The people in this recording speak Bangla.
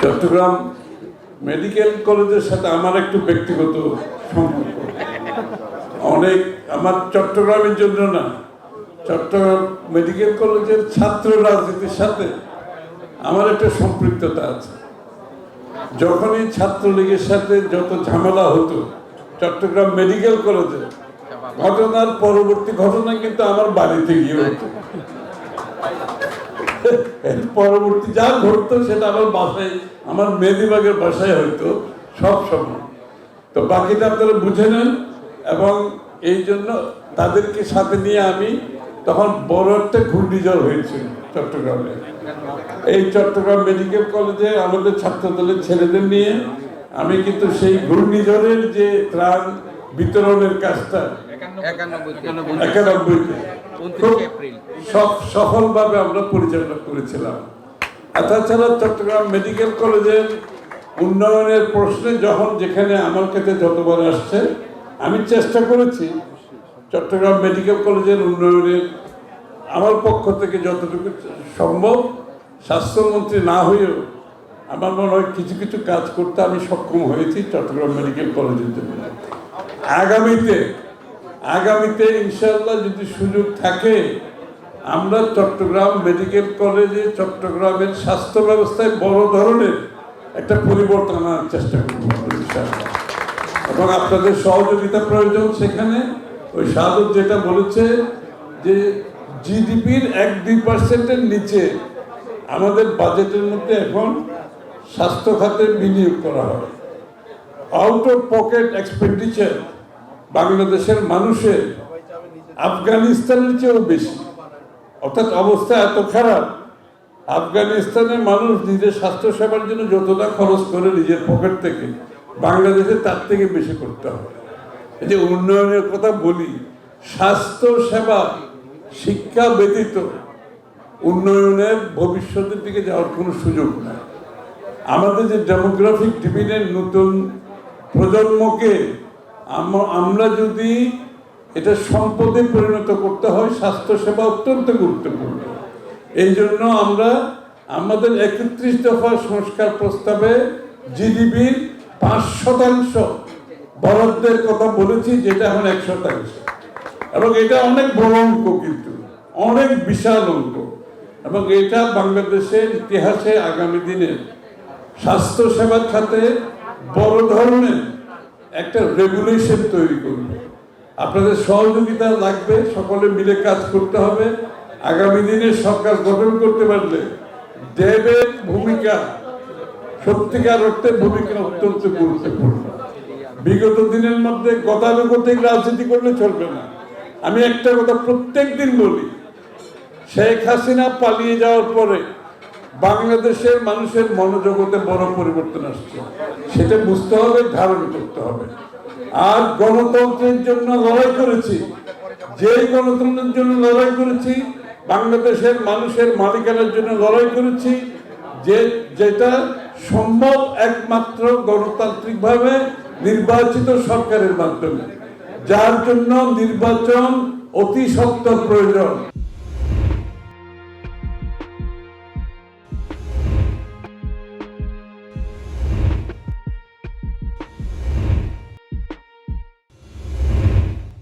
চট্টগ্রাম মেডিকেল কলেজের সাথে আমার একটু ব্যক্তিগত সম্পর্ক অনেক। আমার চট্টগ্রামের জন্য না, চট্টগ্রাম মেডিকেল কলেজের ছাত্র রাজনীতির সাথে আমার একটা সম্পৃক্ততা আছে। যখনই ছাত্রলীগের সাথে যত ঝামেলা হতো চট্টগ্রাম মেডিকেল কলেজে, ঘটনার পরবর্তী ঘটনা কিন্তু আমার বাড়িতে গিয়ে হতো। পরবর্তী যা ঘটতো সেটা আমার বাসায়, আমার মেদিবাগের বাসায় হয়তো সব সময়। তো বাকিটা আপনারা বুঝে নেন। এবং এই জন্য তাদেরকে সাথে নিয়ে আমি তখন বড় একটা ঘূর্ণিঝড় হয়েছিল চট্টগ্রামে। এই চট্টগ্রাম মেডিকেল কলেজে আমাদের ছাত্রদলের ছেলেদের নিয়ে আমি কিন্তু সেই ঘূর্ণিঝড়ের যে ত্রাণ বিতরণের কাজটা 91-তে সব সফলভাবে আমরা পরিচালনা করেছিলাম। তাছাড়া চট্টগ্রাম মেডিকেল কলেজের উন্নয়নের প্রশ্নে যখন যেখানে আমার কাছে যতবার আসছে, আমি চেষ্টা করেছি চট্টগ্রাম মেডিকেল কলেজের উন্নয়নের আমার পক্ষ থেকে যতটুকু সম্ভব। স্বাস্থ্যমন্ত্রী না হয়েও আমার মনে হয় কিছু কিছু কাজ করতে আমি সক্ষম হয়েছি চট্টগ্রাম মেডিকেল কলেজের জন্য। আগামীতে ইনশাআল্লাহ যদি সুযোগ থাকে, আমরা চট্টগ্রাম মেডিকেল কলেজে চট্টগ্রামের স্বাস্থ্য ব্যবস্থায় বড় ধরনের একটা পরিবর্তন আনার চেষ্টা করব ইনশাআল্লাহ। এবং আপনাদের সহযোগিতা প্রয়োজন সেখানে। ওই সাধক যেটা বলেছে যে জিডিপির 1-2% নিচে আমাদের বাজেটের মধ্যে এখন স্বাস্থ্য খাতে বিনিয়োগ করা হয়। আউট অফ পকেট এক্সপেন্ডিচার বাংলাদেশের মানুষের আফগানিস্তানের চেয়েও বেশি। অর্থাৎ অবস্থা এত খারাপ, আফগানিস্তানের মানুষ নিজের স্বাস্থ্য সেবার জন্য যতটা খরচ করে নিজের পকেট থেকে, বাংলাদেশে তার থেকে বেশি করতে হবে। এই যে উন্নয়নের কথা বলি, স্বাস্থ্য সেবা শিক্ষা ব্যতীত উন্নয়নের ভবিষ্যতের দিকে যাওয়ার কোনো সুযোগ নাই। আমাদের যে ডেমোগ্রাফিক ডিভিডেন্ড, নতুন প্রজন্মকে আমরা যদি এটা সম্পদে পরিণত করতে হয়, স্বাস্থ্যসেবা অত্যন্ত গুরুত্বপূর্ণ। এই জন্য আমরা আমাদের 31 দফা সংস্কার প্রস্তাবে জিডিপির 5% বরাদ্দের কথা বলেছি, যেটা এখন 1%। এবং এটা অনেক বড় অঙ্ক, কিন্তু অনেক বিশাল অঙ্ক। এবং এটা বাংলাদেশের ইতিহাসে আগামী দিনে স্বাস্থ্যসেবার খাতে বড় ধরনের একটা রেগুলেশন তৈরি করবে। আপনাদের সহযোগিতা লাগবে, সকলে মিলে কাজ করতে হবে। আগামী দিনে সরকার গঠন করতে পারলে দেবের ভূমিকা, সত্যিকার অর্থে ভূমিকা অত্যন্ত গুরুত্বপূর্ণ। বিগত দিনের মধ্যে গতানুগতিক রাজনীতি করলে চলবে না। আমি একটা কথা প্রত্যেক দিন বলি, শেখ হাসিনা পালিয়ে যাওয়ার পরে বাংলাদেশের মানুষের মনোজগতে বড় পরিবর্তন আসছে, সেটা বুঝতে হবে, ধারণ করতে হবে। আর গণতন্ত্রের জন্য লড়াই করেছি, যেই গণতন্ত্রের জন্য লড়াই করেছি, বাংলাদেশের মানুষের মালিকানার জন্য লড়াই করেছি, যেটা সম্ভব একমাত্র গণতান্ত্রিকভাবে নির্বাচিত সরকারের মাধ্যমে, যার জন্য নির্বাচন অতি সত্বর প্রয়োজন।